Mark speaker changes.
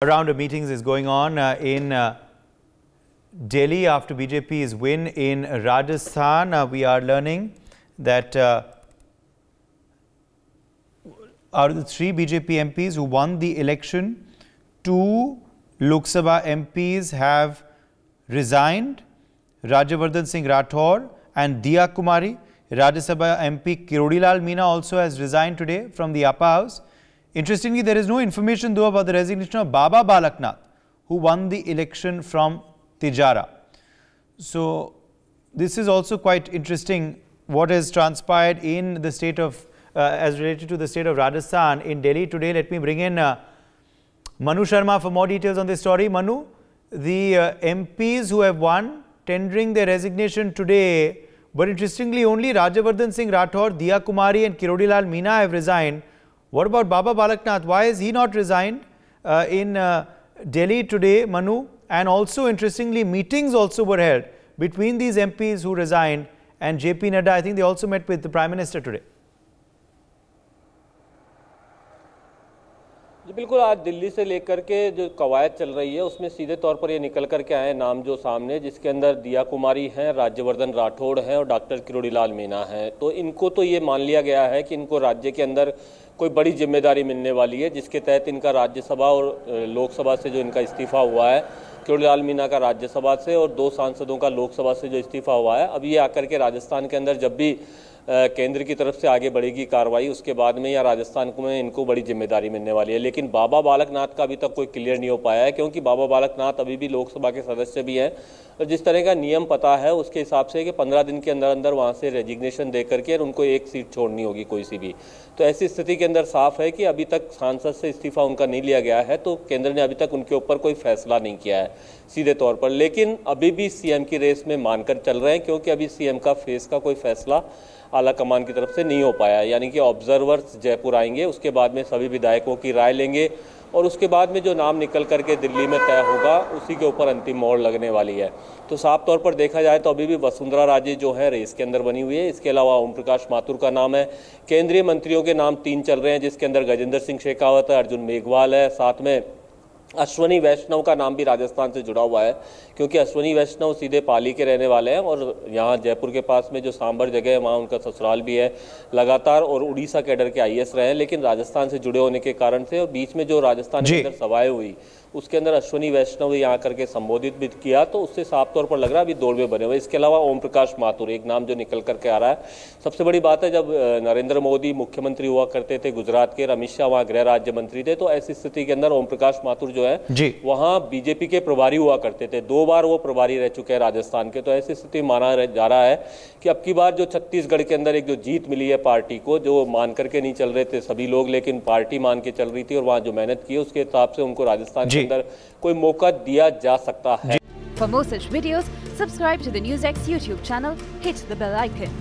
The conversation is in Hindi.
Speaker 1: A round of meetings is going on in Delhi after BJP's win in Rajasthan. We are learning that out of the 3 BJP MPs who won the election, 2 Lok Sabha MPs have resigned. Rajyavardhan Singh Rathore and Diya Kumari. Rajya Sabha MP Kirodilal Meena also has resigned today from the upper house. Interestingly, there is no information though about the resignation of Baba Balaknath, who won the election from Tijara. So this is also quite interesting what has transpired in the state of, as related to the state of Rajasthan in Delhi today. Let me bring in Manu Sharma for more details on this story. Manu, the MPs who have won tendering their resignation today, but interestingly only Rajyavardhan Singh Rathore, Diya Kumari and Kirodilal Meena have resigned. What about Baba Balaknath? Why is he not resigned in Delhi today, Manu? And also, interestingly, meetings also were held between these MPs who resigned and JP Nadda. I think they also met with the Prime Minister today.
Speaker 2: जी बिल्कुल, आज दिल्ली से लेकर के जो कवायद चल रही है उसमें सीधे तौर पर ये निकल करके आए नाम जो सामने, जिसके अंदर दिया कुमारी हैं, राज्यवर्धन राठौड़ हैं और डॉक्टर किरोड़ीलाल मीना हैं। तो इनको तो ये मान लिया गया है कि इनको राज्य के अंदर कोई बड़ी जिम्मेदारी मिलने वाली है, जिसके तहत इनका राज्यसभा और लोकसभा से जो इनका इस्तीफा हुआ है, किरोड़ीलाल मीना का राज्यसभा से और 2 सांसदों का लोकसभा से जो इस्तीफा हुआ है, अब ये आकर के राजस्थान के अंदर जब भी केंद्र की तरफ से आगे बढ़ेगी कार्रवाई, उसके बाद में या राजस्थान में इनको बड़ी जिम्मेदारी मिलने वाली है। लेकिन बाबा बालकनाथ का अभी तक कोई क्लियर नहीं हो पाया है, क्योंकि बाबा बालकनाथ अभी भी लोकसभा के सदस्य भी हैं और जिस तरह का नियम पता है उसके हिसाब से कि 15 दिन के अंदर अंदर वहाँ से रेजिग्नेशन दे करके उनको एक सीट छोड़नी होगी कोई सी भी। तो ऐसी स्थिति के अंदर साफ है कि अभी तक सांसद से इस्तीफा उनका नहीं लिया गया है, तो केंद्र ने अभी तक उनके ऊपर कोई फैसला नहीं किया है सीधे तौर पर। लेकिन अभी भी सीएम की रेस में मानकर चल रहे हैं, क्योंकि अभी सीएम का फेस का कोई फैसला आला कमान की तरफ से नहीं हो पाया है। यानी कि ऑब्जर्वर्स जयपुर आएंगे, उसके बाद में सभी विधायकों की राय लेंगे और उसके बाद में जो नाम निकल करके दिल्ली में तय होगा उसी के ऊपर अंतिम मोहर लगने वाली है। तो साफ तौर पर देखा जाए तो अभी भी वसुंधरा राजे जो है रेस के अंदर बनी हुई है। इसके अलावा ओम प्रकाश माथुर का नाम है। केंद्रीय मंत्रियों के नाम 3 चल रहे हैं, जिसके अंदर गजेंद्र सिंह शेखावत है, अर्जुन मेघवाल है, साथ में अश्वनी वैष्णव का नाम भी राजस्थान से जुड़ा हुआ है, क्योंकि अश्वनी वैष्णव सीधे पाली के रहने वाले हैं और यहाँ जयपुर के पास में जो सांबर जगह है वहाँ उनका ससुराल भी है लगातार, और उड़ीसा कैडर के आईएएस रहे हैं, लेकिन राजस्थान से जुड़े होने के कारण से और बीच में जो राजस्थान के अंदर सभाएं हुई उसके अंदर अश्वनी वैष्णव यहाँ करके संबोधित भी किया, तो उससे साफ तौर पर लग रहा है अभी दौड़ में बने हुए। इसके अलावा ओम प्रकाश माथुर एक नाम जो निकल करके आ रहा है। सबसे बड़ी बात है, जब नरेंद्र मोदी मुख्यमंत्री हुआ करते थे गुजरात के, अमित शाह वहाँ गृह राज्य मंत्री थे, तो ऐसी स्थिति के अंदर ओम प्रकाश माथुर जो है वहाँ बीजेपी के प्रभारी हुआ करते थे। 2 बार वो प्रभारी रह चुके हैं राजस्थान के। तो ऐसी स्थिति माना जा रहा है कि अब की बार जो छत्तीसगढ़ के अंदर एक जो जीत मिली है पार्टी को, जो मान करके नहीं चल रहे थे सभी लोग, लेकिन पार्टी मान के चल रही थी और वहाँ जो मेहनत की है उसके हिसाब से उनको राजस्थान के अंदर कोई मौका दिया जा सकता है।
Speaker 3: For more such videos, subscribe to the NewsX YouTube channel, hit the bell icon.